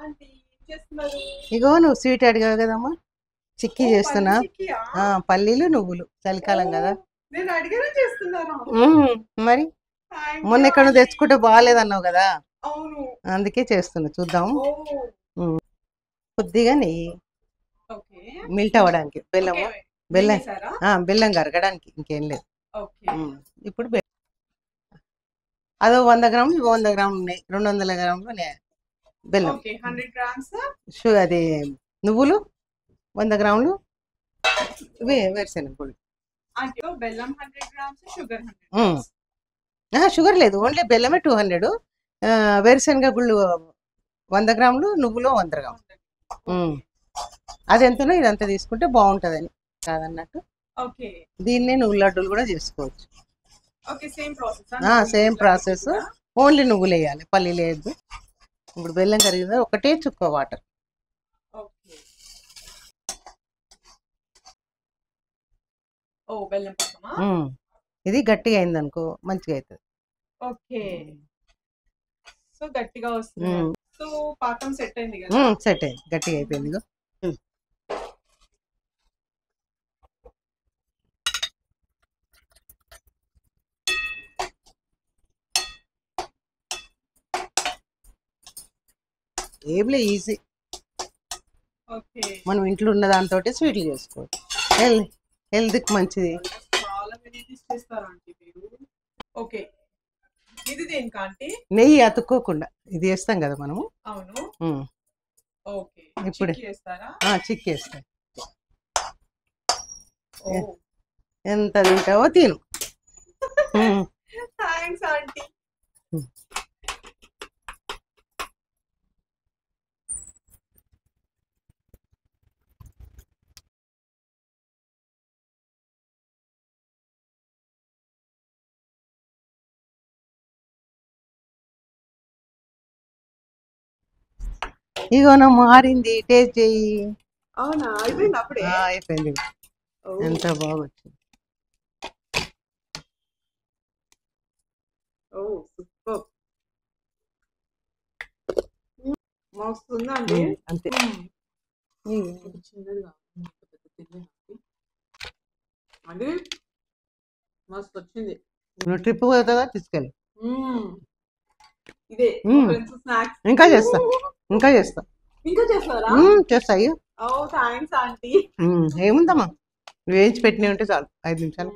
Aunty ఏం చేస్తున్నారు? ఇగో నువ్వు స్వీట్ అడిగావు కదమ్మా, చిక్కీ చేస్తున్నా. పల్లీలు నువ్వులు చలికాలం కదా. నేను అడిగానే చేస్తున్నారా? మరి మొన్న ఎక్కడ తెచ్చుకుంటే బాగాలేదన్నావు కదా, అవును అందుకే చేస్తున్నా. చూద్దాం. కొద్దిగా నెయ్యి మిల్ట్ అవ్వడానికి, బెల్లము బెల్లం కరగడానికి, ఇంకేం లేదు. ఇప్పుడు అదో 100 గ్రాములు, 100 గ్రాములు ఉన్నాయి, 200 గ్రాములు బెల్లం. అది నువ్వులు 100 గ్రాములు, వేరుశెనగ పొడి. షుగర్ లేదు, ఓన్లీ బెల్లమే 200, వేరుశెనగ గుళ్ళు 100 గ్రాములు, నువ్వులు 100 గ్రాములు. అది ఎంతనో ఇదంతా తీసుకుంటే బాగుంటుందని కాదన్నట్టు. దీన్నే నువ్వు లడ్డూలు కూడా చేసుకోవచ్చు. సేమ్ ప్రాసెస్, ఓన్లీ నువ్వులు వేయాలి, పల్లీలు వేయద్దు. ఇప్పుడు బెల్లం కరిగింది, ఒకటే చుక్క వాటర్. ఇది గట్టిగా అయింది అనుకో, మంచిగా అవుతుంది. గట్టిగా వస్తుంది. సో పాకం సెట్ అయింది కదా. సెట్ అయింది, గట్టిగా అయిపోయింది. ఏమిలే, ఈజీ. మనం ఇంట్లో ఉన్న దాంతో స్వీట్లు చేసుకోవచ్చు, హెల్త్కి మంచిది. నెయ్యి అతుక్కోకుండా ఇది వేస్తాం కదా మనము. ఇప్పుడు చిక్కేస్తా. ఎంత తింటావో తిను. ఇగో నా మారింది, టేస్ట్ చెయ్యి. అవునా? అయిపోయింది అప్పుడే? అయిపోయింది. ఎంత బాగా వచ్చింది. మస్తుందండి. అంతే. అది మస్తు వచ్చింది. నువ్వు ట్రిప్ పోతుందా, తీసుకెళ్ళి. ఇదే ఇంకా చేస్తా, ఇంకా చేస్తా. ఇంకా చేస్తారా? చేస్తా. అయ్యో థ్యాంక్స్ ఆంటీ. ఏముందమ్మా, వేయించి పెట్టినవి ఉంటే చాలు, 5 నిమిషాలు.